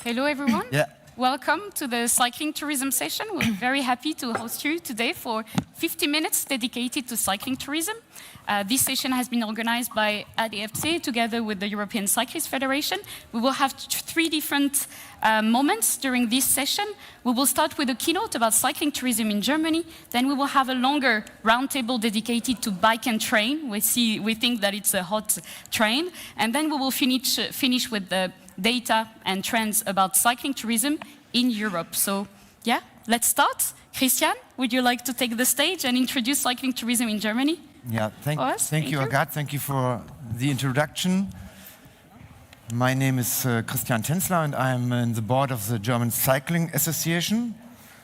Hello, everyone. Yeah. Welcome to the cycling tourism session. We're very happy to host you today for 50 minutes dedicated to cycling tourism. This session has been organized by ADFC together with the European Cyclist Federation. We will have three different moments during this session. We will start with a keynote about cycling tourism in Germany. Then we will have a longer roundtable dedicated to bike and train. We think that it's a hot train. And then we will finish with the data and trends about cycling tourism in Europe. So, yeah, let's start. Christian, would you like to take the stage and introduce cycling tourism in Germany? Yeah, thank you, Eoghan. Thank you for the introduction. My name is Christian Tänzler, and I'm in the board of the German Cycling Association.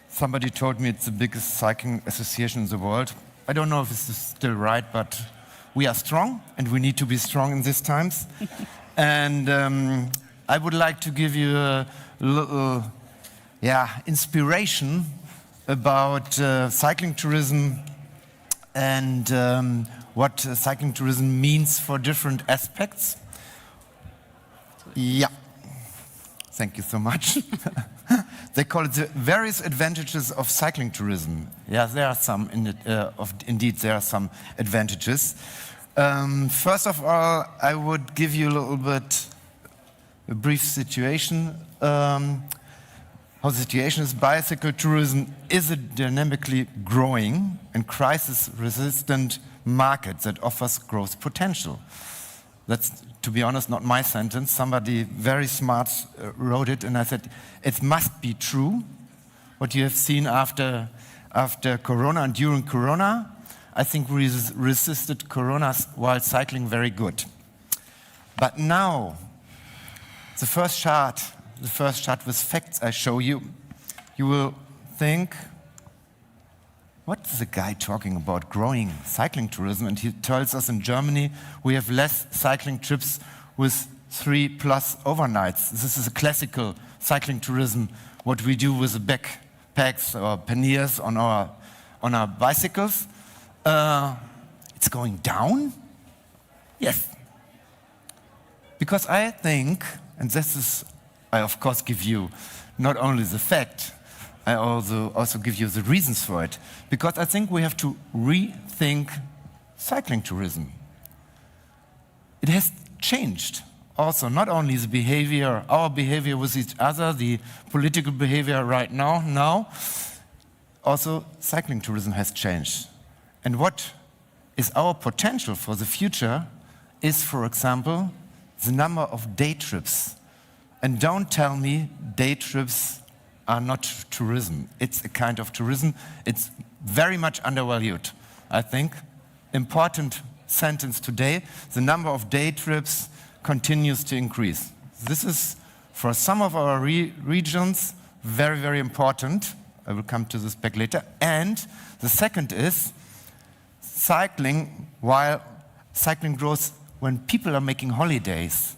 Somebody told me it's the biggest cycling association in the world. I don't know if this is still right, but we are strong, and we need to be strong in these times. And I would like to give you a little inspiration about cycling tourism and what cycling tourism means for different aspects. Yeah, thank you so much. They call it the various advantages of cycling tourism. Yeah, there are some, indeed there are some advantages. First of all, I would give you a little bit a brief situation. How the situation is, bicycle tourism is a dynamically growing and crisis-resistant market that offers growth potential. That's, to be honest, not my sentence. Somebody very smart wrote it, and I said, it must be true, what you have seen after Corona and during Corona. I think we resisted Corona while cycling very good. But now, the first chart with facts I show you, you will think, what is the guy talking about growing cycling tourism? And he tells us in Germany we have less cycling trips with 3+ overnights. This is a classical cycling tourism, what we do with the backpacks or panniers on our bicycles. It's going down? Yes. Because I think, and this is, I of course give you not only the fact, I also give you the reasons for it. Because I think we have to rethink cycling tourism. It has changed also, not only the behavior, our behavior with each other, the political behavior right now, also cycling tourism has changed. And what is our potential for the future is, for example, the number of day trips. And don't tell me day trips are not tourism. It's a kind of tourism. It's very much undervalued, I think. Important sentence today. The number of day trips continues to increase. This is, for some of our regions, very, very important. I will come to this back later. And the second is cycling, while cycling grows when people are making holidays.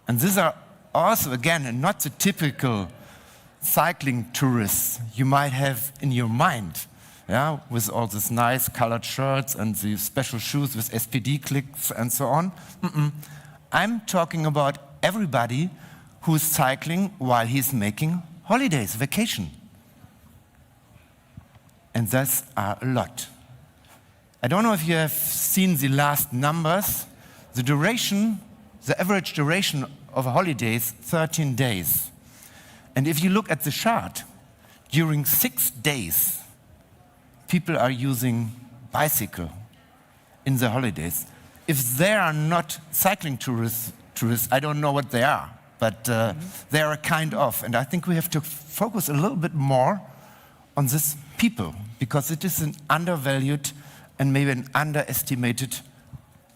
And these are also, again, not the typical cycling tourists you might have in your mind, yeah, with all these nice colored shirts and the special shoes with SPD clicks and so on. I'm talking about everybody who's cycling while he's making holidays, vacation. And those are a lot. I don't know if you have seen the last numbers. The average duration of a holiday is 13 days. And if you look at the chart, during 6 days, people are using bicycle in the holidays. If they are not cycling tourists, I don't know what they are, but they are a kind of. And I think we have to focus a little bit more on this people, because it is an undervalued and maybe an underestimated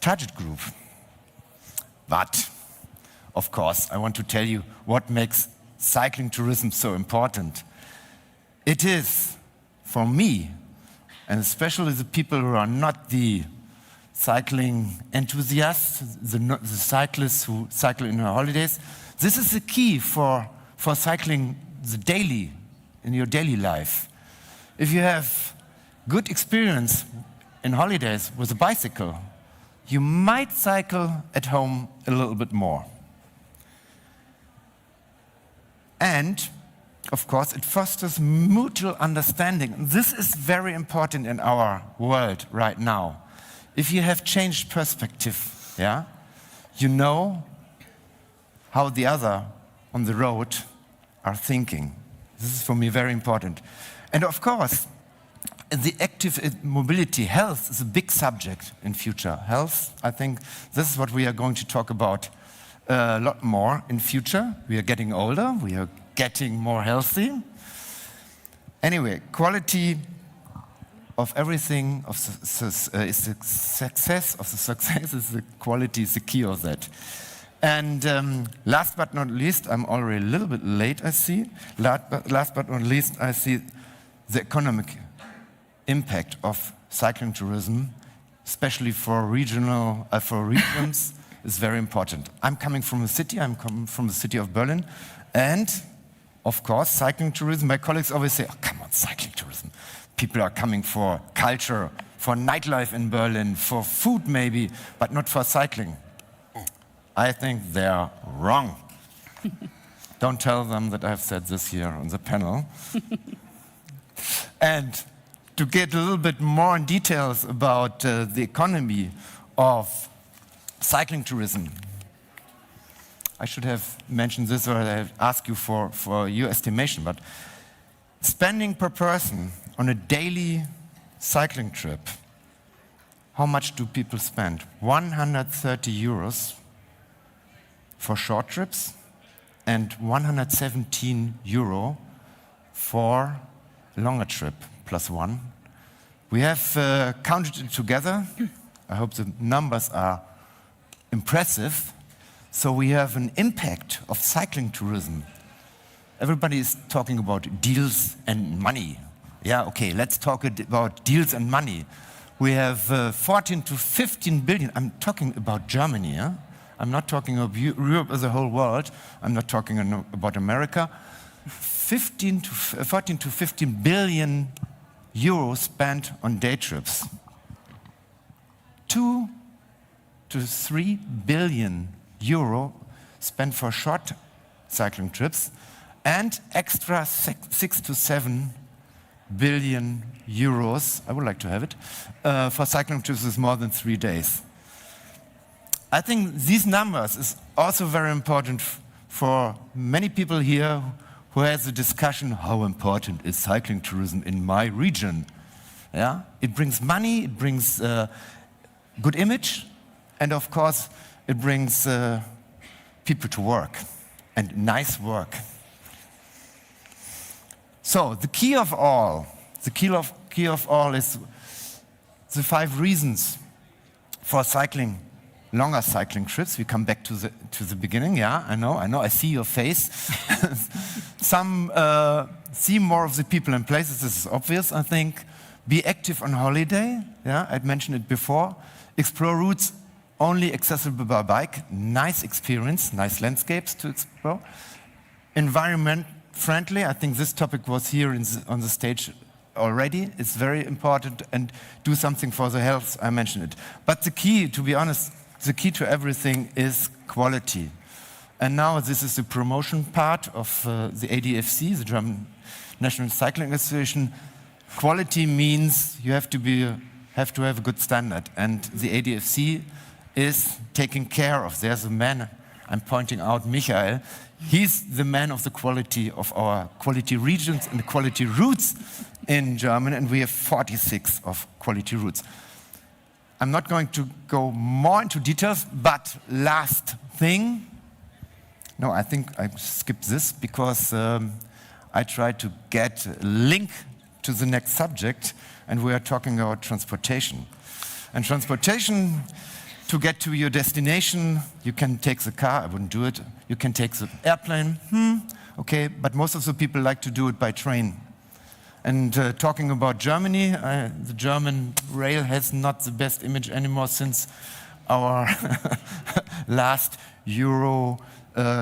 target group. But, of course, I want to tell you what makes cycling tourism so important. It is, for me, and especially the people who are not the cycling enthusiasts, the cyclists who cycle in their holidays, this is the key for cycling in your daily life. If you have good experience in holidays with a bicycle, you might cycle at home a little bit more. And, of course, it fosters mutual understanding. This is very important in our world right now. If you have changed perspective, yeah, you know how the other on the road are thinking. This is for me very important. And of course, the active mobility, health is a big subject in future. Health, I think this is what we are going to talk about a lot more in future. We are getting older, we are getting more healthy. Anyway, quality of everything is the success of the success is the quality is the key of that. And last but not least, I'm already a little bit late, I see. Last but not least, I see the economic impact of cycling tourism, especially for regions, is very important. I'm coming from a city, I'm coming from the city of Berlin, and of course, cycling tourism, my colleagues always say, oh, come on, cycling tourism. People are coming for culture, for nightlife in Berlin, for food maybe, but not for cycling. I think they're wrong. Don't tell them that I've said this here on the panel. And to get a little bit more in details about the economy of cycling tourism, I should have mentioned this or I have asked you for your estimation, but spending per person on a daily cycling trip, how much do people spend? 130 euros for short trips and 117 euro for a longer trip, plus one. We have counted it together. I hope the numbers are impressive. So we have an impact of cycling tourism. Everybody is talking about deals and money. Yeah, okay, let's talk about deals and money. We have 14 to 15 billion. I'm talking about Germany, yeah? I'm not talking about Europe as a whole world. I'm not talking about America. 14 to 15 billion euros spent on day trips. 2 to 3 billion euro spent for short cycling trips, and extra 6 to 7 billion euros, I would like to have it, for cycling trips is more than 3 days. I think these numbers is also very important for many people here who has a discussion, how important is cycling tourism in my region? Yeah? It brings money, it brings good image, and of course, it brings people to work, and nice work. So the key of all is the 5 reasons for cycling, longer cycling trips. We come back to the beginning. Yeah, I know. I see your face. Some see more of the people and places. This is obvious, I think. Be active on holiday. Yeah, I'd mentioned it before. Explore routes only accessible by bike. Nice experience, nice landscapes to explore. Environment friendly. I think this topic was here on the stage already. It's very important, and do something for the health. I mentioned it. But the key, to be honest, the key to everything is quality. And now this is the promotion part of the ADFC, the German National Cycling Association. Quality means you have to have a good standard, and the ADFC is taking care of. There's a man I'm pointing out, Michael. He's the man of the quality of our quality regions and the quality routes in Germany, and we have 46 of quality routes. I'm not going to go more into details, but last thing. No, I think I skipped this because I tried to get a link to the next subject, and we are talking about transportation. And transportation, to get to your destination, you can take the car. I wouldn't do it. You can take the airplane. Okay, but most of the people like to do it by train. And talking about Germany, the German rail has not the best image anymore since our last Euro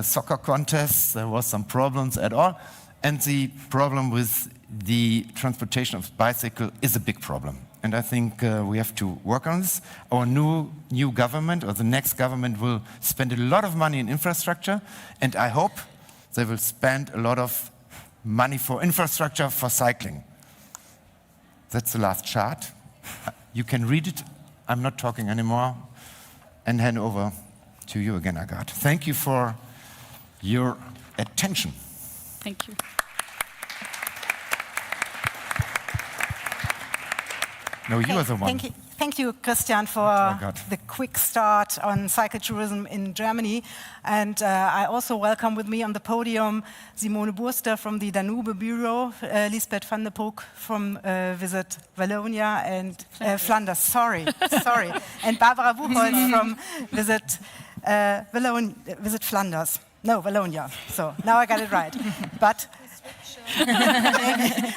soccer contest. There was some problems at all. And the problem with the transportation of bicycle is a big problem. And I think we have to work on this. Our new government, or the next government, will spend a lot of money in infrastructure. And I hope they will spend a lot of money for infrastructure for cycling. That's the last chart. You can read it. I'm not talking anymore. And hand over to you again, Eoghan. Thank you for your attention. Thank you. No, you are the one. Thank you, Christian, for the quick start on cyclotourism in Germany. And I also welcome with me on the podium Simone Burster from the Danube Bureau, Lisbeth van der Broek from Visit Wallonia and Flanders, sorry, and Barbara Buchholz from Visit Flanders. No, Wallonia. So now I got it right. But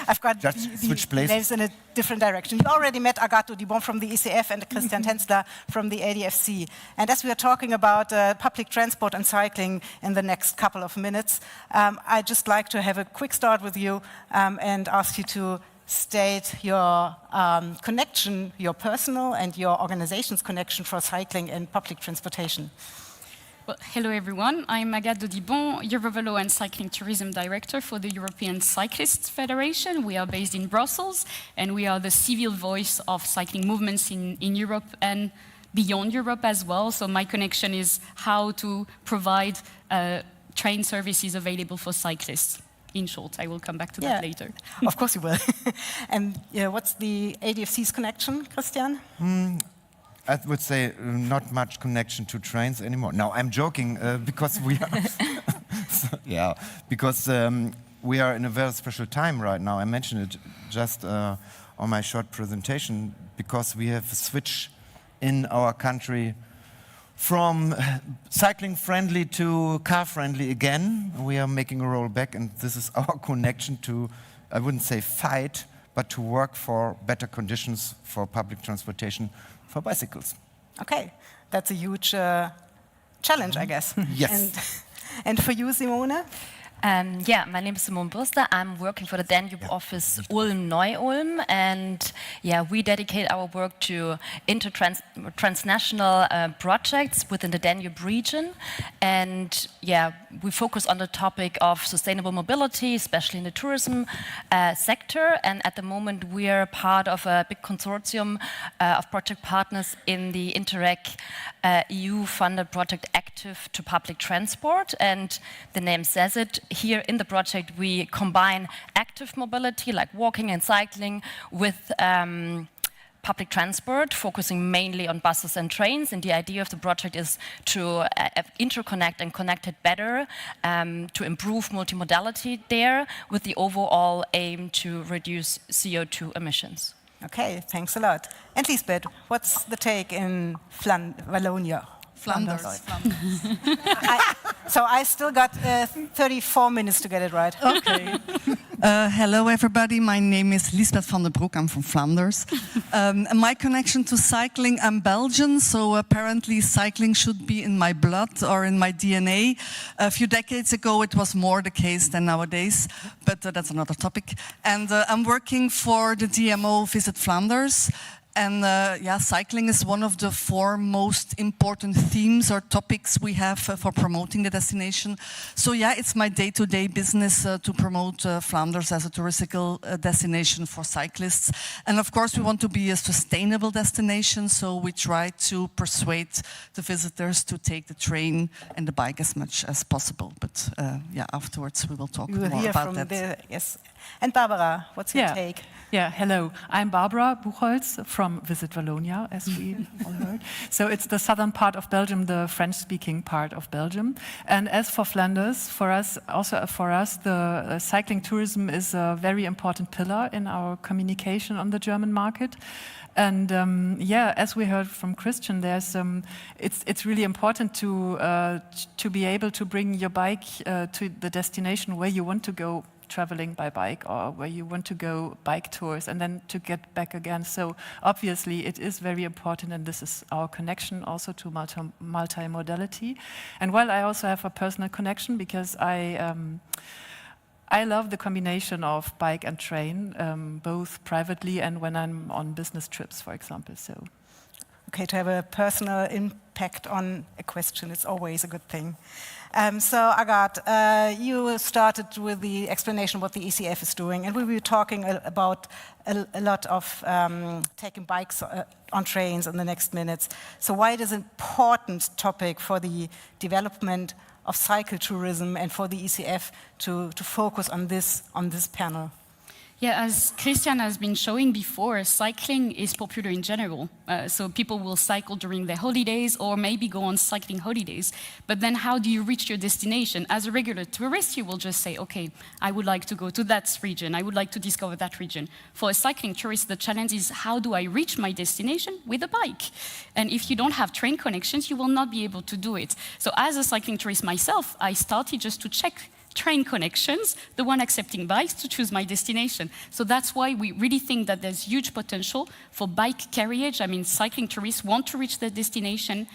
I've got the names in a different direction. You already met Agato Dibon from the ECF and Christian Tänzler from the ADFC. And as we are talking about public transport and cycling in the next couple of minutes, I'd just like to have a quick start with you and ask you to state your connection, your personal and your organization's connection for cycling and public transportation. Well, hello everyone. I'm Agathe Dibon, Eurovelo and Cycling Tourism Director for the European Cyclists Federation. We are based in Brussels and we are the civil voice of cycling movements in Europe and beyond Europe as well. So my connection is how to provide train services available for cyclists. In short, I will come back to that later. Of course you will. And what's the ADFC's connection, Christian? I would say not much connection to trains anymore. No, I'm joking because we are, because we are in a very special time right now. I mentioned it just on my short presentation because we have a switch in our country from cycling friendly to car friendly again. We are making a roll back, and this is our connection to, I wouldn't say fight, but to work for better conditions for public transportation for bicycles. Okay, that's a huge challenge, I guess. Yes. And for you, Simone? Yeah, my name is Simone Burster. I'm working for the Danube office Ulm-Neu-Ulm, and yeah, we dedicate our work to transnational projects within the Danube region. And yeah, we focus on the topic of sustainable mobility, especially in the tourism sector. And at the moment, we are part of a big consortium of project partners in the Interreg EU-funded project Active to Public Transport. And the name says it. Here in the project, we combine active mobility, like walking and cycling, with public transport, focusing mainly on buses and trains. And the idea of the project is to interconnect and connect it better, to improve multimodality there, with the overall aim to reduce CO2 emissions. Okay, thanks a lot. And Lisbeth, what's the take in Wallonia? Flanders. So I still got 34 minutes to get it right. Okay. Hello, everybody. My name is Lisbeth van der Broek. I'm from Flanders. My connection to cycling, I'm Belgian, so apparently cycling should be in my blood or in my DNA. A few decades ago, it was more the case than nowadays, but that's another topic. And I'm working for the DMO Visit Flanders. And yeah, cycling is one of the 4 most important themes or topics we have for promoting the destination. So yeah, it's my day-to-day business to promote Flanders as a touristical destination for cyclists. And of course, we want to be a sustainable destination, so we try to persuade the visitors to take the train and the bike as much as possible. But yeah, afterwards we will talk more about that. Yes. And Barbara, what's your take? Yeah, hello. I'm Barbara Buchholz from Visit Wallonia, as we all heard. So it's the southern part of Belgium, the French-speaking part of Belgium. And as for Flanders, for us, the cycling tourism is a very important pillar in our communication on the German market. And yeah, as we heard from Christian, there's it's really important to be able to bring your bike to the destination where you want to go traveling by bike, or where you want to go bike tours, and then to get back again. So obviously it is very important, and this is our connection also to multimodality. And while I also have a personal connection, because I love the combination of bike and train, both privately and when I'm on business trips, for example. So. okay, to have a personal impact on a question. It's always a good thing. So Agathe, you started with the explanation what the ECF is doing, and we were talking about a lot of taking bikes on trains in the next minutes. So why it is an important topic for the development of cycle tourism and for the ECF to focus on this panel? Yeah, as Christian has been showing before, cycling is popular in general. So people will cycle during their holidays or maybe go on cycling holidays. But then how do you reach your destination? As a regular tourist, you will just say, okay, I would like to go to that region. I would like to discover that region. For a cycling tourist, the challenge is how do I reach my destination with a bike? And if you don't have train connections, you will not be able to do it. So as a cycling tourist myself, I started just to check train connections, the one accepting bikes, to choose my destination. So that's why we really think that there's huge potential for bike carriage. I mean, cycling tourists want to reach their destination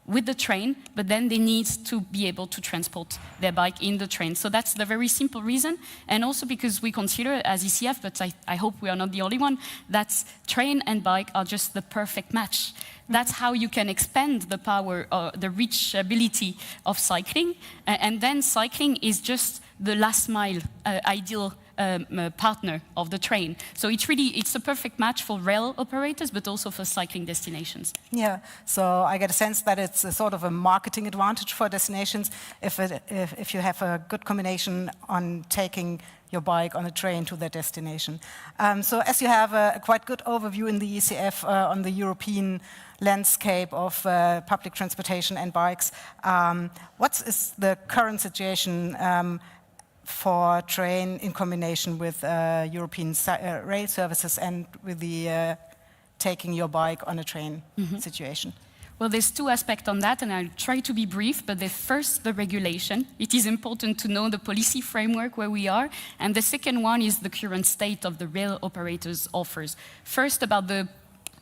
with the train, but then they need to be able to transport their bike in the train. So that's the very simple reason. And also because we consider as ECF, but I hope we are not the only one, that train and bike are just the perfect match. That's how you can expand the power, the reachability of cycling. And then cycling is just the last mile ideal partner of the train. So it's a perfect match for rail operators, but also for cycling destinations. Yeah, so I get a sense that it's a sort of a marketing advantage for destinations if you have a good combination on taking your bike on a train to their destination. So as you have a quite good overview in the ECF on the European landscape of public transportation and bikes, what is the current situation for train in combination with European rail services and with the taking your bike on a train situation? Well, there's two aspects on that, and I'll try to be brief, but first, the regulation. It is important to know the policy framework where we are, and the second one is the current state of the rail operators' offers. First, about the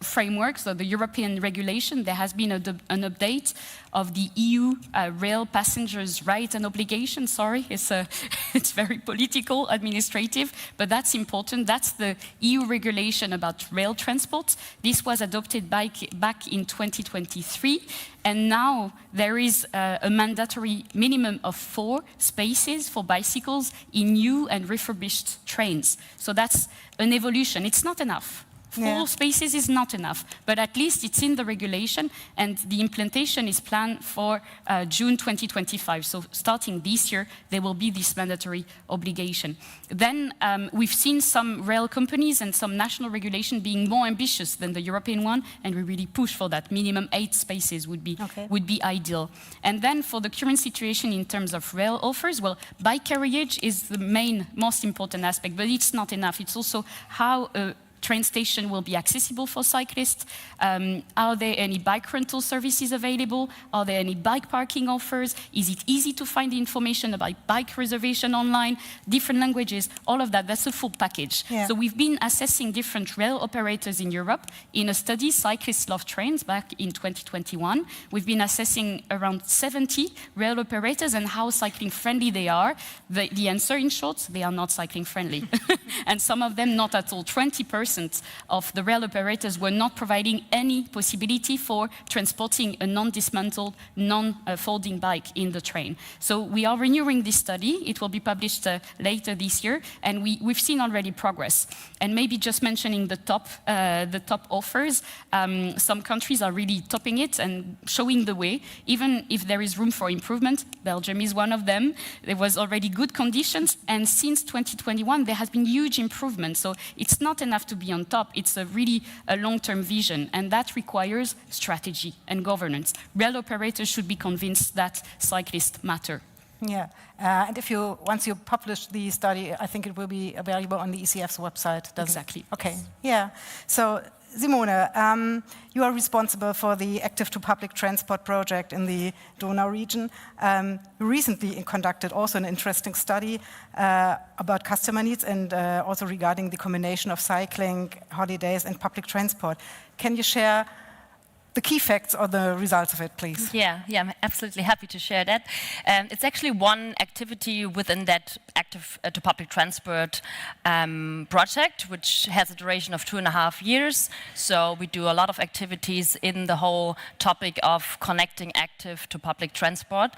framework, so the European regulation, there has been an update of the EU rail passengers' rights and obligations. Sorry, it's very political, administrative, but that's important. That's the EU regulation about rail transport. This was adopted back in 2023, and now there is a mandatory minimum of 4 spaces for bicycles in new and refurbished trains. So that's an evolution. It's not enough. 4 spaces is not enough, but at least it's in the regulation, and the implementation is planned for June 2025. So starting this year, there will be this mandatory obligation. Then we've seen some rail companies and some national regulation being more ambitious than the European one, and we really push for that. Minimum 8 spaces would be ideal. And then for the current situation in terms of rail offers, well, bike carriage is the most important aspect, but it's not enough. It's also how train station will be accessible for cyclists. Are there any bike rental services available? Are there any bike parking offers? Is it easy to find information about bike reservation online? Different languages, all of that, that's a full package. Yeah. So we've been assessing different rail operators in Europe in a study, Cyclists Love Trains, back in 2021. We've been assessing around 70 rail operators and how cycling friendly they are. The answer, in short, they are not cycling friendly. And some of them not at all. 20% of the rail operators were not providing any possibility for transporting a non-dismantled, non-folding bike in the train. So we are renewing this study. It will be published later this year, and we've seen already progress. And maybe just mentioning the top offers, some countries are really topping it and showing the way, even if there is room for improvement. Belgium is one of them. There was already good conditions, and since 2021, there has been huge improvement. So it's not enough to be on top. It's really a long-term vision, and that requires strategy and governance. Rail operators should be convinced that cyclists matter. Yeah, and once you publish the study, I think it will be available on the ECF's website, doesn't Exactly. it? Okay, yeah. So, Simone, you are responsible for the Active to Public Transport project in the Donau region. You recently conducted also an interesting study about customer needs and also regarding the combination of cycling, holidays, and public transport. Can you share the key facts or the results of it, please. Yeah, I'm absolutely happy to share that. It's actually one activity within that active to public transport project, which has a duration of 2.5 years. So we do a lot of activities in the whole topic of connecting active to public transport.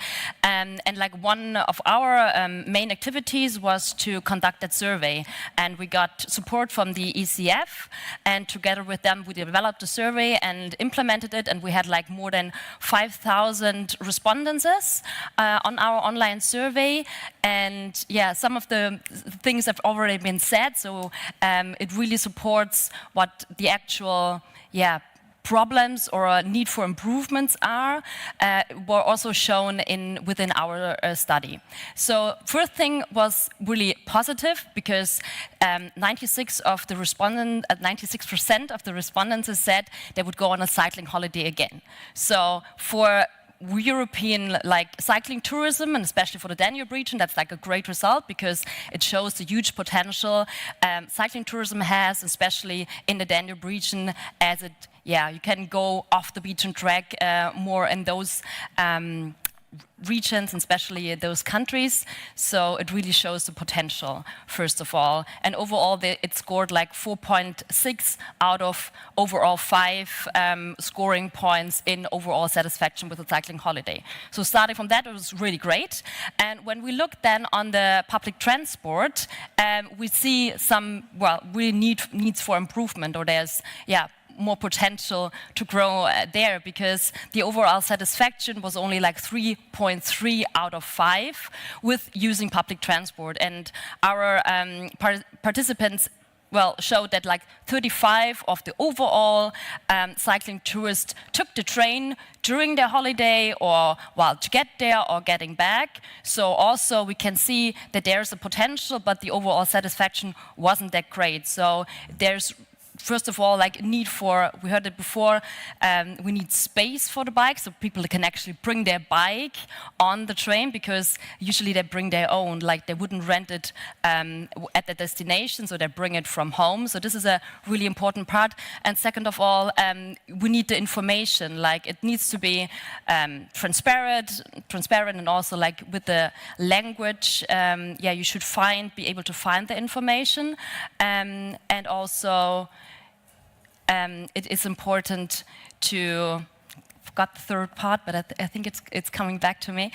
And like one of our main activities was to conduct that survey. And we got support from the ECF, and together with them we developed a survey and implemented it, and we had like more than 5,000 respondences on our online survey. And yeah, some of the things have already been said, so it really supports what the actual problems or a need for improvements are, were also shown within our study. So first thing was really positive, because 96% of the respondents said they would go on a cycling holiday again. So for European cycling tourism, and especially for the Danube region, that's like a great result, because it shows the huge potential cycling tourism has, especially in the Danube region, as it you can go off the beaten track more in those regions, and especially those countries. So it really shows the potential, first of all. And overall, it scored like 4.6 out of overall 5 scoring points in overall satisfaction with the cycling holiday. So starting from that, it was really great. And when we look then on the public transport, we see some, really needs for improvement, or there's, more potential to grow there, because the overall satisfaction was only like 3.3 out of 5 with using public transport. And our participants showed that like 35 of the overall cycling tourists took the train during their holiday, or to get there or getting back. So also we can see that there's a potential, but the overall satisfaction wasn't that great. So there's first of all, need for, we heard it before, we need space for the bike, so people can actually bring their bike on the train, because usually they bring their own, they wouldn't rent it at the destination, so they bring it from home. So this is a really important part. And second of all, we need the information, it needs to be transparent, and also with the language, you should be able to find the information, and also it is important to, forgot the third part, but I think it's coming back to me.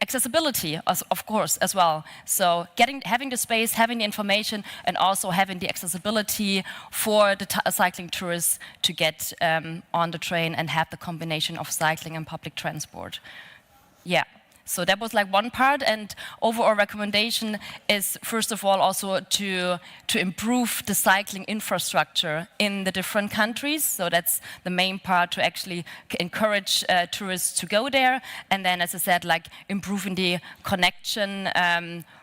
Accessibility, of course, as well. So having the space, having the information, and also having the accessibility for the cycling tourists to get on the train and have the combination of cycling and public transport. So that was one part, and overall recommendation is first of all also to improve the cycling infrastructure in the different countries. So that's the main part, to actually encourage tourists to go there, and then, as I said, improving the connection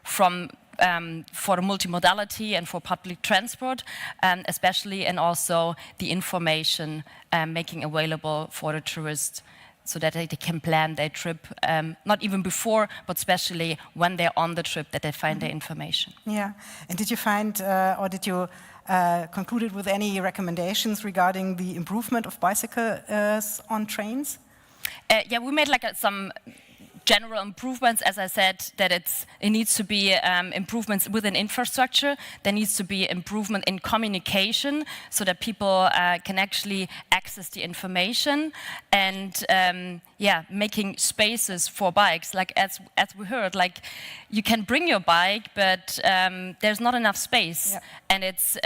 for the multimodality and for public transport, especially, and also the information making available for the tourists, so that they can plan their trip, not even before, but especially when they're on the trip, that they find their information. Yeah, and did you find, or did you conclude with any recommendations regarding the improvement of bicycles on trains? We made some general improvements, as I said, that it needs to be improvements within infrastructure. There needs to be improvement in communication, so that people can actually access the information, and making spaces for bikes. As we heard, you can bring your bike, but there's not enough space, and it's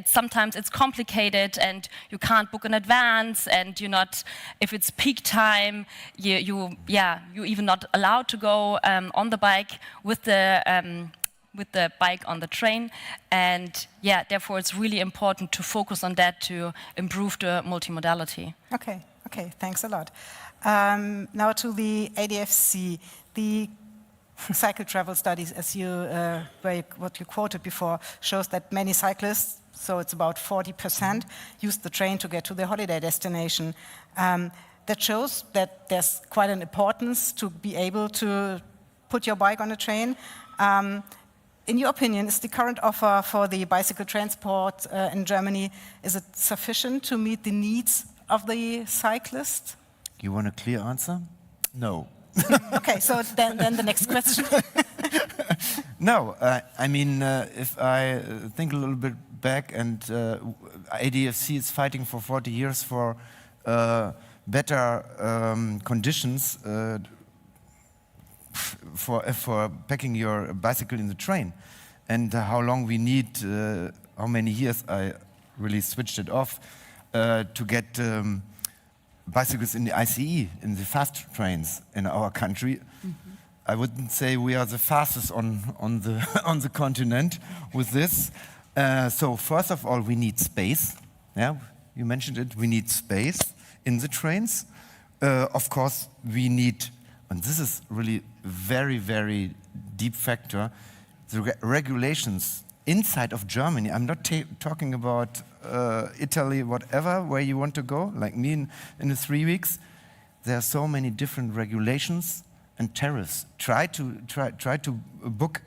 sometimes it's complicated, and you can't book in advance, and you're not, if it's peak time, you're even not allowed to go on the bike with the bike on the train. And therefore it's really important to focus on that, to improve the multimodality. Okay, thanks a lot. Now to the ADFC, the cycle travel studies, as what you quoted before, shows that many cyclists, so it's about 40%, use the train to get to their holiday destination. That shows that there's quite an importance to be able to put your bike on a train. In your opinion, is the current offer for the bicycle transport in Germany, is it sufficient to meet the needs of the cyclist? You want a clear answer? No. Okay, so then the next question. No, I mean, if I think a little bit back, and ADFC is fighting for 40 years for better conditions for packing your bicycle in the train, and how long we need, how many years I really switched it off to get bicycles in the ICE, in the fast trains in our country. I wouldn't say we are the fastest on the continent with this. So first of all, we need space. Yeah, you mentioned it. We need space in the trains. Of course, we need, and this is really very, very deep factor, the regulations inside of Germany. I'm not talking about Italy, whatever, where you want to go, like me in the 3 weeks. There are so many different regulations and tariffs. Try to book.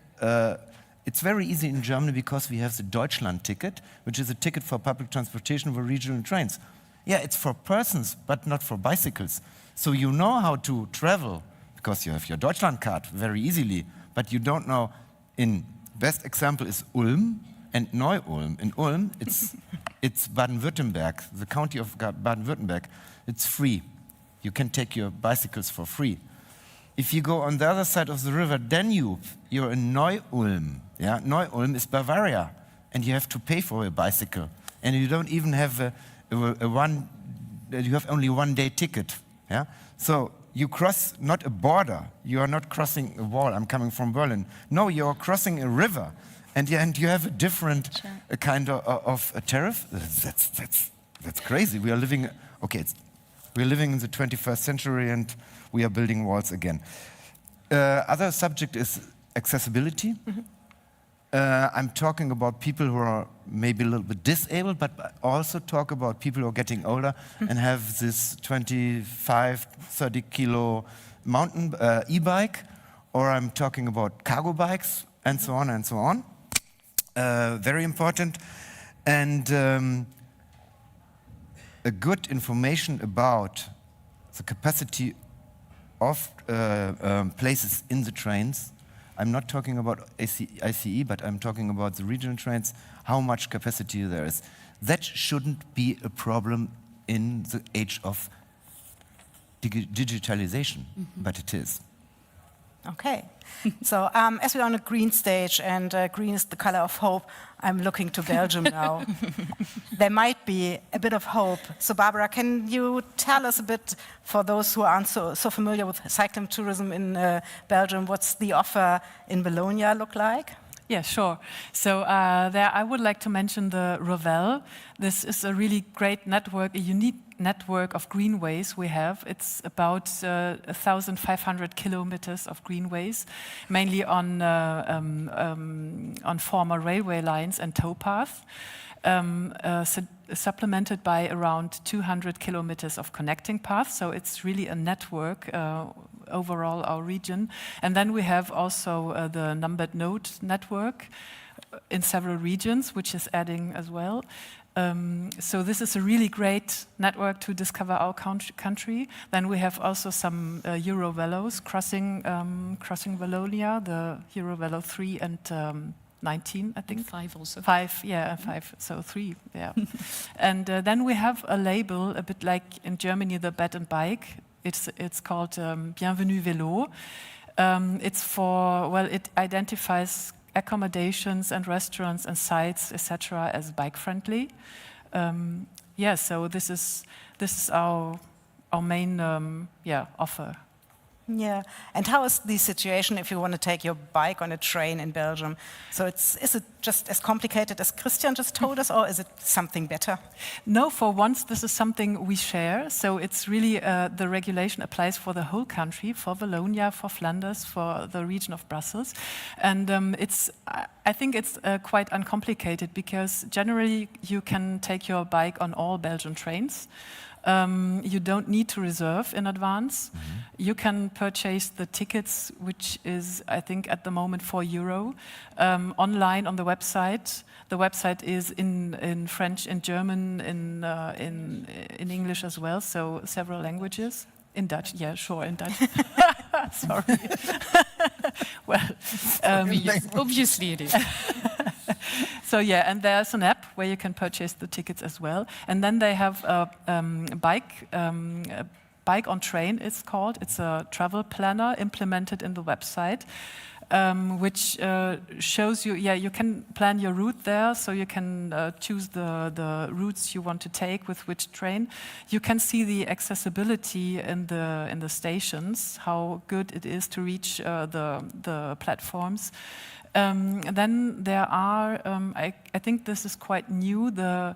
It's very easy in Germany because we have the Deutschland ticket, which is a ticket for public transportation for regional trains. Yeah, it's for persons, but not for bicycles. So you know how to travel because you have your Deutschland card very easily, but you don't know. In best example is Ulm and Neu-Ulm. In Ulm, it's Baden-Württemberg, the county of Baden-Württemberg. It's free. You can take your bicycles for free. If you go on the other side of the river Danube, you're in Neu-Ulm. Yeah? Neu-Ulm is Bavaria, and you have to pay for a bicycle. And you don't even have you have only 1 day ticket. Yeah? So you cross not a border, you are not crossing a wall. I'm coming from Berlin. No, you're crossing a river, and you have a different kind of a tariff. That's crazy. We are living, we're living in the 21st century, and we are building walls again. Other subject is accessibility. I'm talking about people who are maybe a little bit disabled, but I also talk about people who are getting older and have this 25, 30 kilo mountain e-bike, or I'm talking about cargo bikes, and so on and so on. Very important. And a good information about the capacity of places in the trains. I'm not talking about ICE, but I'm talking about the regional trains, how much capacity there is. That shouldn't be a problem in the age of digitalization, but it is. Okay. So as we're on a green stage, and green is the color of hope, I'm looking to Belgium now. There might be a bit of hope. So Barbara, can you tell us a bit, for those who aren't so familiar with cycling tourism in Belgium, what's the offer in Wallonia look like? Yeah, sure. So there I would like to mention the Revel. This is a really great network, a unique network of greenways we have. It's about 1,500 kilometers of greenways, mainly on former railway lines and towpaths, supplemented by around 200 kilometers of connecting paths. So it's really a network overall our region. And then we have also the numbered node network in several regions, which is adding as well. So this is a really great network to discover our country. Then we have also some Eurovelo crossing Wallonia, the Eurovelo 3 and 19, I think. 5 also. 5, yeah, 5, so 3, yeah. And then we have a label, a bit like in Germany, the Bed and Bike. It's called Bienvenue Vélo. It's for, well, it identifies accommodations and restaurants and sites, etc., as bike-friendly. Yeah, so this is our main offer. Yeah, and how is the situation if you want to take your bike on a train in Belgium? So is it just as complicated as Christian just told us, or is it something better? No, for once this is something we share. So it's really the regulation applies for the whole country, for Wallonia, for Flanders, for the region of Brussels, and I think it's quite uncomplicated because generally you can take your bike on all Belgian trains. You don't need to reserve in advance. you can purchase the tickets, which is, I think, at the moment €4, online on the website. The website is in French, in German, in English as well, so several languages. In Dutch, yeah, sure, in Dutch. Sorry. Well, Obviously it is. so yeah, and there's an app where you can purchase the tickets as well. And then they have a bike on train, it's called. It's a travel planner implemented in the website, which shows you, you can plan your route there, so you can choose the routes you want to take with which train. You can see the accessibility in the stations, how good it is to reach the platforms. Then there are, I think this is quite new, the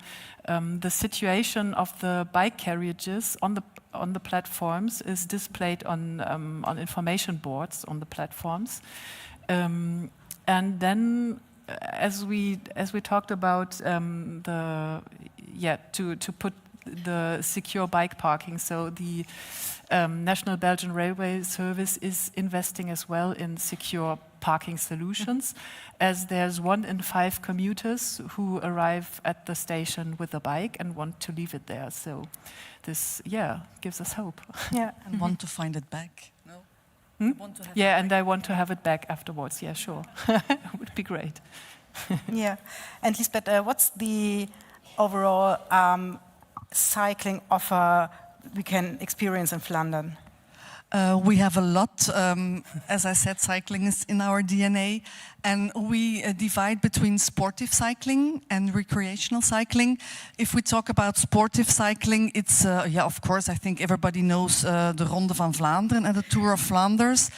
situation of the bike carriages on the platforms is displayed on information boards on the platforms. And then, as we talked about, to put the secure bike parking, so the National Belgian Railway Service is investing as well in secure parking solutions, as there's 1 in 5 commuters who arrive at the station with a bike and want to leave it there. So this, gives us hope. Yeah, And want to find it back. No? Want to have it And back. I want to have it back afterwards. Yeah, sure. Would be great. yeah. And Lisbeth, what's the overall cycling offer we can experience in Flandern? We have a lot. As I said, cycling is in our DNA. And we divide between sportive cycling and recreational cycling. If we talk about sportive cycling, it's, of course, I think everybody knows the Ronde van Vlaanderen and the Tour of Flanders.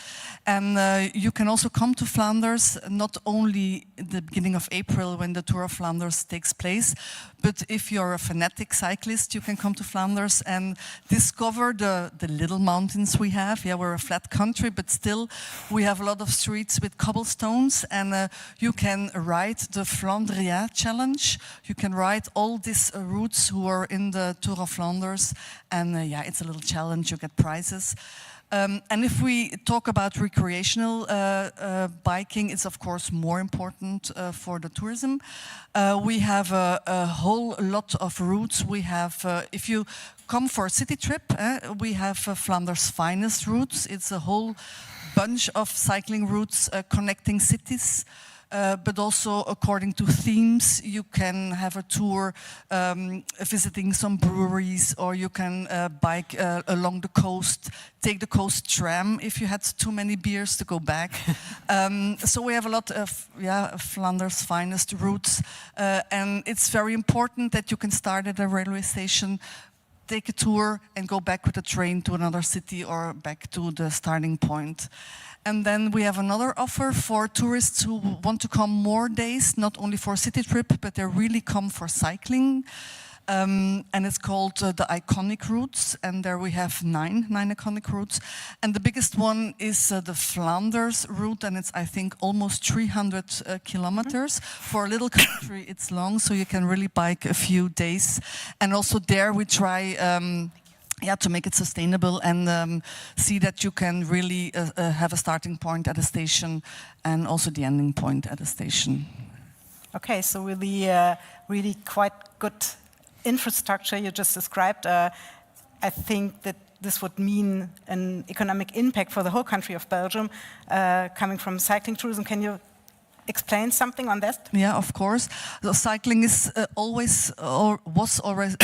And you can also come to Flanders, not only at the beginning of April when the Tour of Flanders takes place, but if you're a fanatic cyclist, you can come to Flanders and discover the little mountains we have. Yeah, we're a flat country, but still we have a lot of streets with cobblestones, and you can ride the Flandria Challenge. You can ride all these routes who are in the Tour of Flanders, and it's a little challenge, you get prizes. And if we talk about recreational biking, it's of course more important for the tourism. We have a whole lot of routes. We have, if you come for a city trip, we have Flanders' finest routes. It's a whole bunch of cycling routes connecting cities. But also according to themes, you can have a tour visiting some breweries, or you can bike along the coast, take the coast tram if you had too many beers to go back. So we have a lot of Flanders' finest routes, and it's very important that you can start at a railway station, take a tour and go back with a train to another city or back to the starting point. And then we have another offer for tourists who want to come more days, not only for a city trip, but they really come for cycling. And it's called the Iconic Routes, and there we have nine iconic routes. And the biggest one is the Flanders route, and it's, I think, almost 300 kilometers. For a little country, it's long, so you can really bike a few days. And also there we try to make it sustainable and see that you can really have a starting point at a station and also the ending point at a station. Okay, so really quite good infrastructure you just described. I think that this would mean an economic impact for the whole country of Belgium coming from cycling tourism. Can you explain something on that? Yeah, of course. So cycling is was already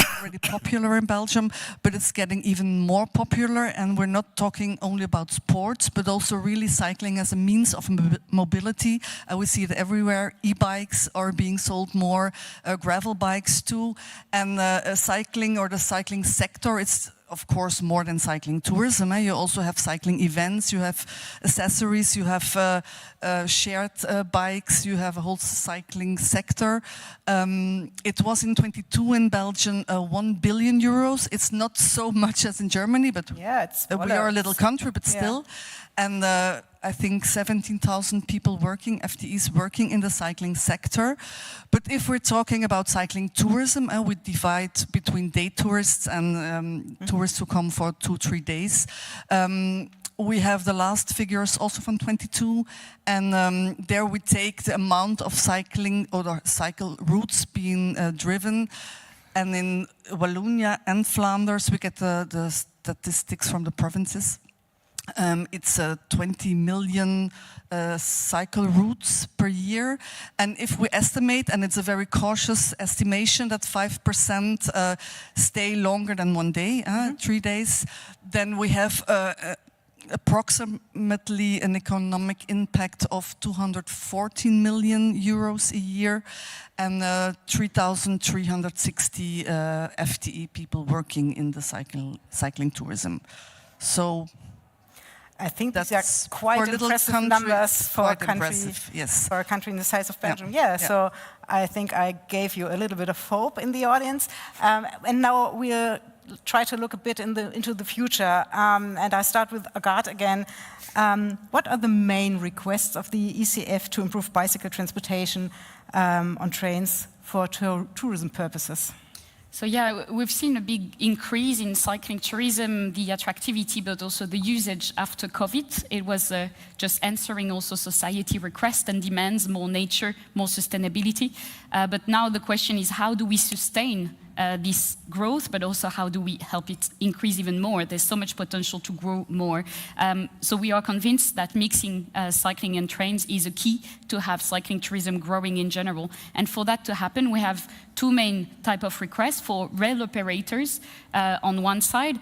popular in Belgium, but it's getting even more popular. And we're not talking only about sports, but also really cycling as a means of mobility. We see it everywhere. E-bikes are being sold more, gravel bikes too. And cycling, or the cycling sector, it's of course more than cycling tourism. You also have cycling events, you have accessories, you have shared bikes, you have a whole cycling sector. It was in 22 in Belgium 1 billion euros. It's not so much as in Germany, but it's we are a little country, but still. And I think 17,000 people working, FTEs working in the cycling sector. But if we're talking about cycling tourism, we divide between day tourists and tourists who come for 2-3 days. We have the last figures also from 22, and there we take the amount of cycling or the cycle routes being driven. And in Wallonia and Flanders, we get the statistics from the provinces. It's 20 million cycle routes per year. And if we estimate, and it's a very cautious estimation, that 5% stay longer than 1 day, 3 days, then we have approximately an economic impact of 214 million euros a year and 3,360 FTE people working in the cycling tourism. So I think these are quite impressive numbers for a country, yes. for a country in the size of Belgium. Yeah, so I think I gave you a little bit of hope in the audience. And now we'll try to look a bit into the future. And I start with Eoghan again. What are the main requests of the ECF to improve bicycle transportation on trains for tourism purposes? So yeah, we've seen a big increase in cycling tourism, the attractivity, but also the usage after COVID. It was just answering also society requests and demands, more nature, more sustainability. But now the question is, how do we sustain this growth, but also how do we help it increase even more? There's so much potential to grow more. So we are convinced that mixing cycling and trains is a key to have cycling tourism growing in general. And for that to happen, we have two main type of requests for rail operators. On one side,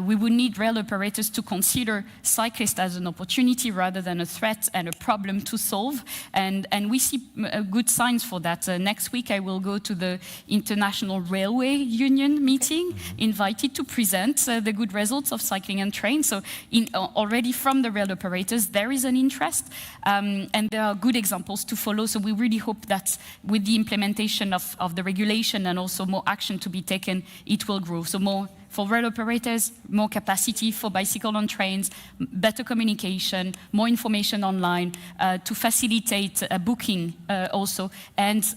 we would need rail operators to consider cyclists as an opportunity rather than a threat and a problem to solve. And we see good signs for that. Next week, I will go to the International Railway Union meeting, invited to present the good results of cycling and train. So already from the rail operators, there is an interest, and there are good examples to follow. So we really hope that with the implementation of the regulation and also more action to be taken, it will grow. So more for rail operators, more capacity for bicycle on trains, better communication, more information online to facilitate booking also, and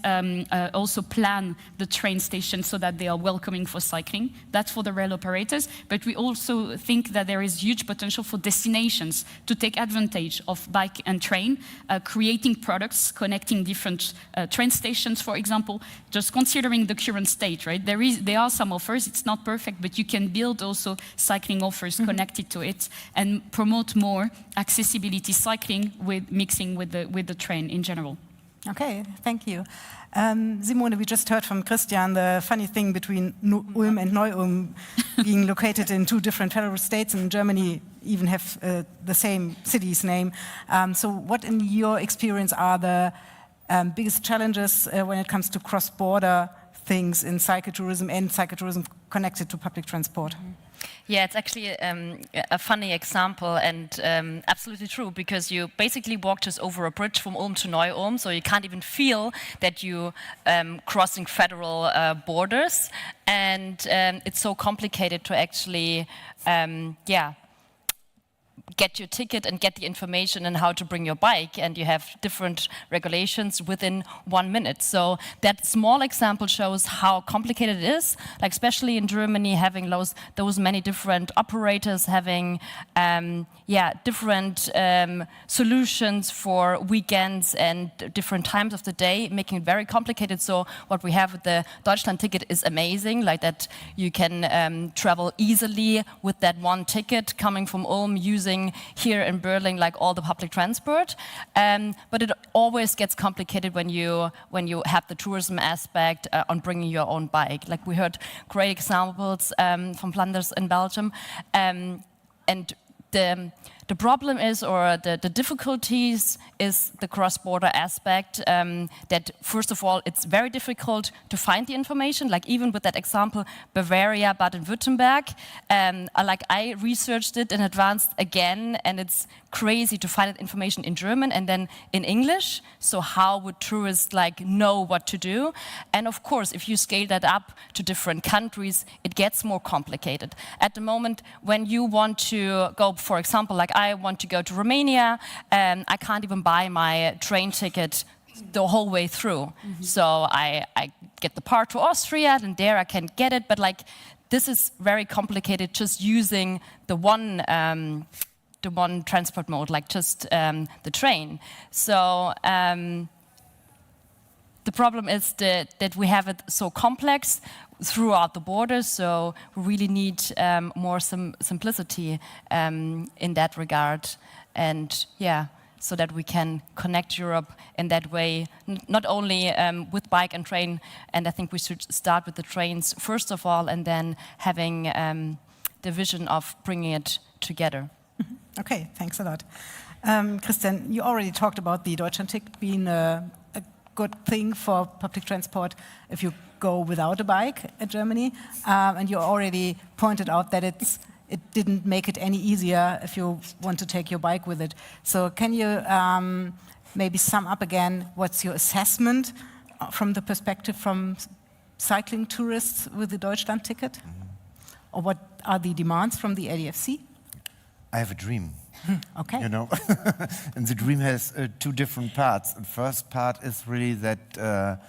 also plan the train station so that they are welcoming for cycling. That's for the rail operators, but we also think that there is huge potential for destinations to take advantage of bike and train, creating products, connecting different train stations, for example, just considering the current state, right? There are some offers, it's not perfect, but you can build also cycling offers connected to it and promote more accessibility cycling with mixing with the train in general. Okay, thank you. Simone, we just heard from Christian the funny thing between Ulm and Neu-Ulm being located in two different federal states, and in Germany even have the same city's name. So what, in your experience, are the biggest challenges when it comes to cross-border things in cyclotourism and cyclotourism connected to public transport? Yeah, it's actually a funny example and absolutely true, because you basically walk just over a bridge from Ulm to Neu-Ulm, so you can't even feel that you crossing federal borders, and it's so complicated to actually, get your ticket and get the information and how to bring your bike, and you have different regulations within 1 minute. So that small example shows how complicated it is, like especially in Germany, having those many different operators, having different solutions for weekends and different times of the day, making it very complicated. So what we have with the Deutschland ticket is amazing, like that you can travel easily with that one ticket coming from Ulm, using here in Berlin like all the public transport, but it always gets complicated when you have the tourism aspect on bringing your own bike. Like we heard great examples from Flanders in Belgium, and the problem is, or the difficulties is the cross-border aspect, that first of all, it's very difficult to find the information, like even with that example, Bavaria, Baden-Württemberg, I researched it in advance again, and it's crazy to find that information in German and then in English. So how would tourists know what to do? And of course, if you scale that up to different countries, it gets more complicated. At the moment, when you want to go, for example, like I want to go to Romania, I can't even buy my train ticket the whole way through. So I get the part to Austria, and there I can get it. But like, this is very complicated. Just using the one transport mode, like just the train. So the problem is that we have it so complex throughout the borders. So we really need more simplicity in that regard, and so that we can connect Europe in that way, not only with bike and train. And I think we should start with the trains first of all, and then having the vision of bringing it together. Okay, thanks a lot. Christian, you already talked about the Deutschlandticket being a good thing for public transport if you go without a bike in Germany. And you already pointed out that it didn't make it any easier if you want to take your bike with it. So can you maybe sum up again what's your assessment from the perspective from cycling tourists with the Deutschlandticket? Or what are the demands from the ADFC? I have a dream. Okay. You know, and the dream has two different parts. The first part is really that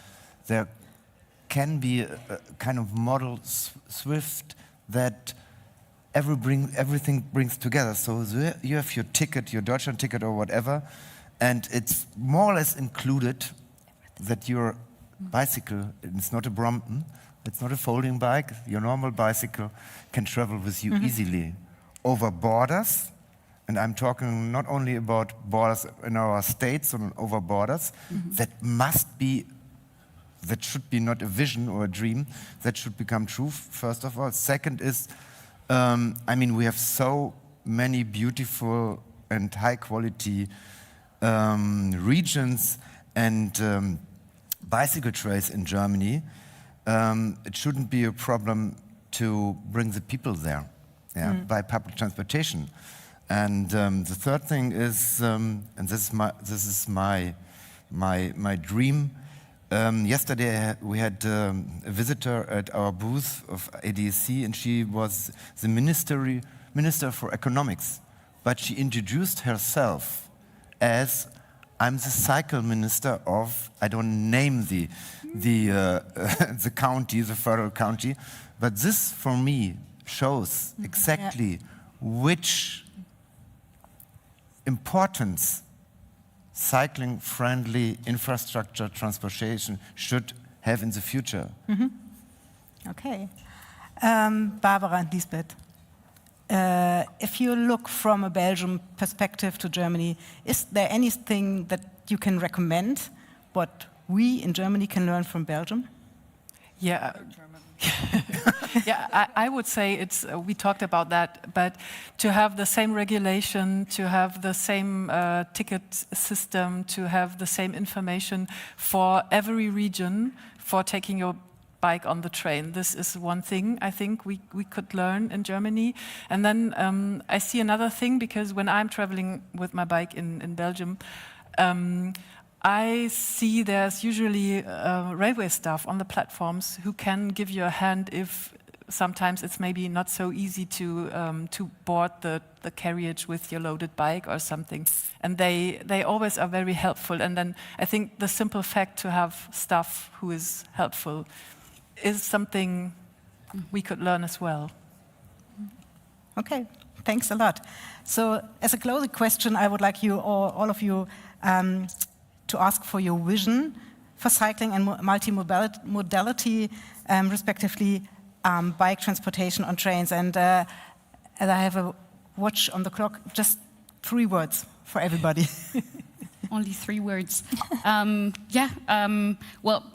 there can be a kind of model SWIFT that everything brings together. So you have your ticket, your Deutschland ticket or whatever, and it's more or less included that your bicycle, it's not a Brompton, it's not a folding bike, your normal bicycle can travel with you easily over borders. And I'm talking not only about borders in our states, but over borders. That should be not a vision or a dream, that should become true, first of all. Second is, we have so many beautiful and high quality regions and bicycle trails in Germany. It shouldn't be a problem to bring the people there by public transportation. And the third thing is, and this is my dream. Yesterday we had a visitor at our booth of ADSC, and she was the minister for economics. But she introduced herself as, I'm the cycle minister of, I don't name the county, the federal county, but this for me shows exactly which importance cycling-friendly infrastructure transportation should have in the future. Okay. Barbara and Lisbeth, if you look from a Belgian perspective to Germany, is there anything that you can recommend what we in Germany can learn from Belgium? Yeah. I would say we talked about that, but to have the same regulation, to have the same ticket system, to have the same information for every region for taking your bike on the train. This is one thing I think we could learn in Germany. And then I see another thing, because when I'm traveling with my bike in Belgium, I see there's usually railway staff on the platforms who can give you a hand if sometimes it's maybe not so easy to board the carriage with your loaded bike or something. And they always are very helpful. And then I think the simple fact to have staff who is helpful is something we could learn as well. Okay, thanks a lot. So as a closing question, I would like you, all of you, to ask for your vision for cycling and multimodality, respectively, bike transportation on trains. And as I have a watch on the clock, just 3 words for everybody. Only 3 words. Well,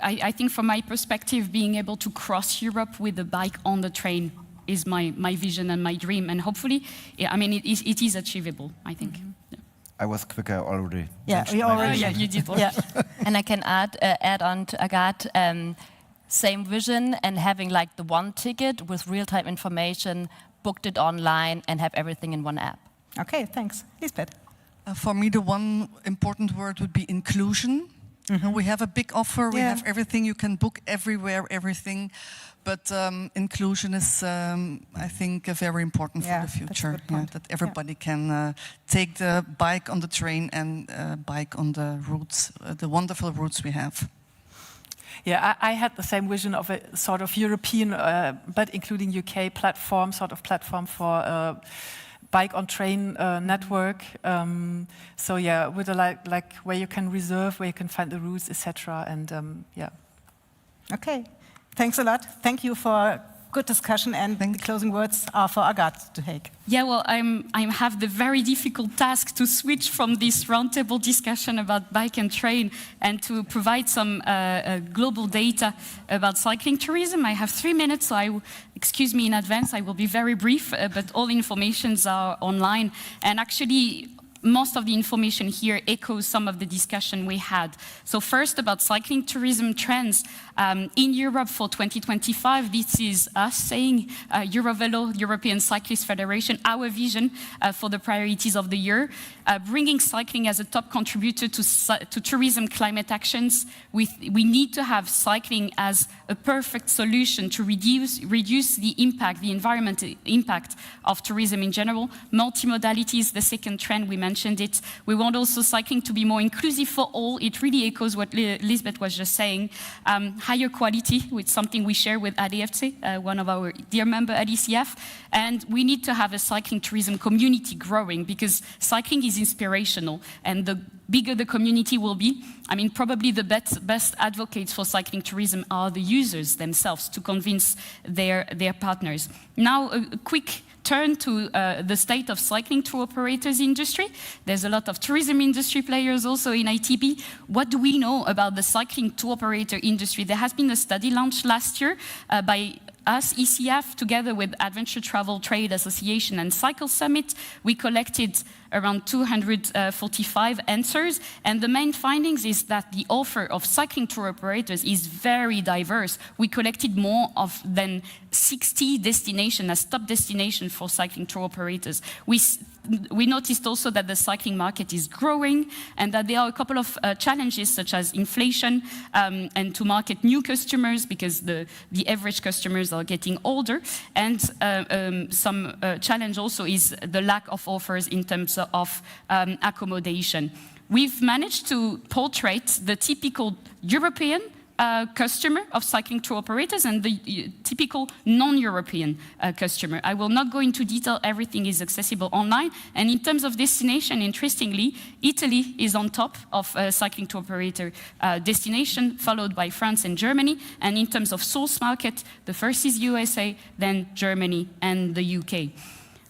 I think from my perspective, being able to cross Europe with a bike on the train is my vision and my dream. And hopefully, it is achievable, I think. I was quicker already. Yeah, you did. Yeah. And I can add on to Agathe, same vision, and having like the one ticket with real-time information, booked it online, and have everything in one app. Okay, thanks. Lisbeth? For me, the one important word would be inclusion. We have a big offer. We Yeah. have everything. You can book everywhere, everything. But inclusion is, I think, very important Yeah, for the that's a future. good point. That everybody can take the bike on the train and bike on the routes, the wonderful routes we have. Yeah, I had the same vision of a sort of European, but including UK platform, sort of platform for bike on train network. So yeah, with a like where you can reserve, where you can find the routes, etc. And yeah. Okay, thanks a lot. Thank you for good discussion, and the closing words are for Agathe to take. Yeah, well, I have the very difficult task to switch from this roundtable discussion about bike and train and to provide some global data about cycling tourism. I have 3 minutes, so excuse me in advance, I will be very brief, but all informations are online. And actually, most of the information here echoes some of the discussion we had. So first, about cycling tourism trends. In Europe for 2025, this is us saying, Eurovelo, European Cyclist Federation, our vision for the priorities of the year, bringing cycling as a top contributor to tourism climate actions. We need to have cycling as a perfect solution to reduce the impact, the environmental impact of tourism in general. Multimodality is the second trend, we mentioned it. We want also cycling to be more inclusive for all. It really echoes what Lisbeth was just saying. Higher quality, which is something we share with ADFC, one of our dear member at ECF. And we need to have a cycling tourism community growing, because cycling is inspirational, and the bigger the community will be, I mean, probably the best advocates for cycling tourism are the users themselves to convince their partners. Now, a quick turn to the state of cycling tour operators industry. There's a lot of tourism industry players also in ITB. What do we know about the cycling tour operator industry? There has been a study launched last year by us, ECF, together with Adventure Travel Trade Association and Cycle Summit. We collected around 245 answers, and the main findings is that the offer of cycling tour operators is very diverse. We collected more than 60 destinations as top destinations for cycling tour operators. We noticed also that the cycling market is growing, and that there are a couple of challenges, such as inflation and to market new customers, because the average customers are getting older, and some challenge also is the lack of offers in terms of accommodation. We've managed to portray the typical European customer of cycling tour operators and the typical non-European customer. I will not go into detail, everything is accessible online. And in terms of destination, interestingly, Italy is on top of cycling tour operator destination, followed by France and Germany. And in terms of source market, the first is USA, then Germany and the UK.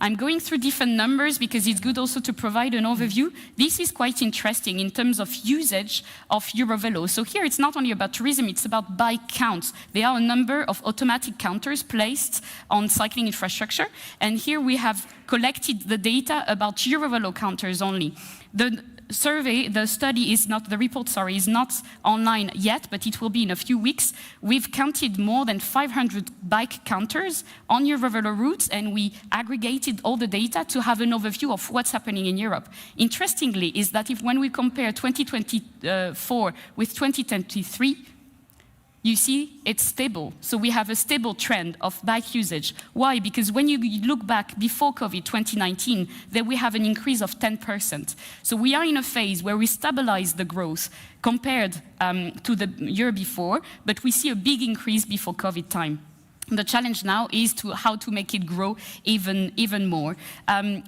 I'm going through different numbers because it's good also to provide an overview. This is quite interesting in terms of usage of Eurovelo. So here it's not only about tourism, it's about bike counts. There are a number of automatic counters placed on cycling infrastructure. And here we have collected the data about Eurovelo counters only. The report is not online yet, but it will be in a few weeks. We've counted more than 500 bike counters on Eurovelo routes, and we aggregated all the data to have an overview of what's happening in Europe. Interestingly, is that when we compare 2024 with 2023, you see, it's stable. So we have a stable trend of bike usage. Why? Because when you look back before COVID, 2019, then we have an increase of 10%. So we are in a phase where we stabilize the growth compared to the year before, but we see a big increase before COVID time. The challenge now is how to make it grow even more.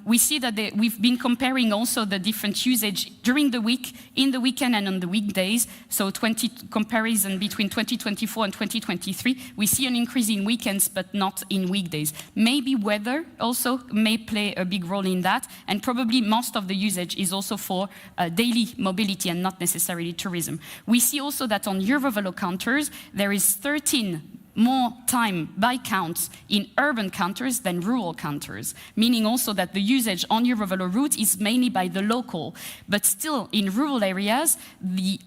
We see that we've been comparing also the different usage during the week, in the weekend and on the weekdays. So comparison between 2024 and 2023, we see an increase in weekends, but not in weekdays. Maybe weather also may play a big role in that, and probably most of the usage is also for daily mobility and not necessarily tourism. We see also that on Eurovelo counters, there is 13 more time bike counts in urban counters than rural counters, meaning also that the usage on Eurovelo route is mainly by the local. But still, in rural areas, the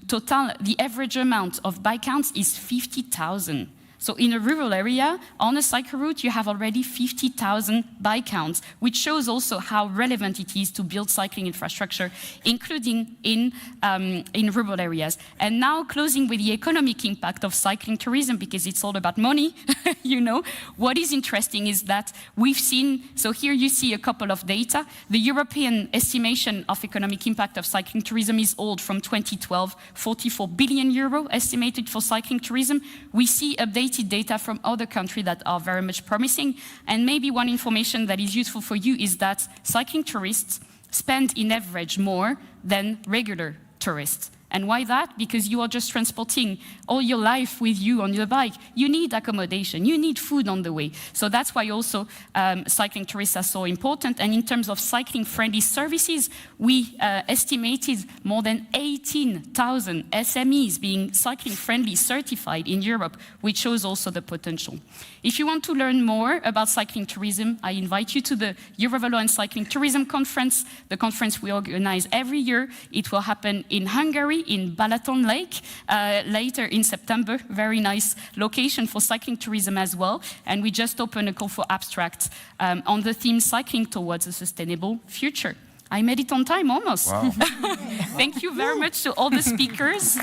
average amount of bike counts is 50,000. So in a rural area, on a cycle route, you have already 50,000 bike counts, which shows also how relevant it is to build cycling infrastructure, including in rural areas. And now closing with the economic impact of cycling tourism, because it's all about money, you know. What is interesting is that we've seen, so here you see a couple of data. The European estimation of economic impact of cycling tourism is old, from 2012, 44 billion euro estimated for cycling tourism. We see updated data from other countries that are very much promising. And maybe one information that is useful for you is that cycling tourists spend in average more than regular tourists. And why that? Because you are just transporting all your life with you on your bike. You need accommodation, you need food on the way. So that's why also cycling tourists are so important. And in terms of cycling-friendly services, we estimated more than 18,000 SMEs being cycling-friendly certified in Europe, which shows also the potential. If you want to learn more about cycling tourism, I invite you to the Eurovelo Cycling Tourism Conference, the conference we organize every year. It will happen in Hungary, in Balaton Lake, later in September. Very nice location for cycling tourism as well. And we just opened a call for abstracts on the theme Cycling Towards a Sustainable Future. I made it on time almost. Wow. Thank you very much to all the speakers.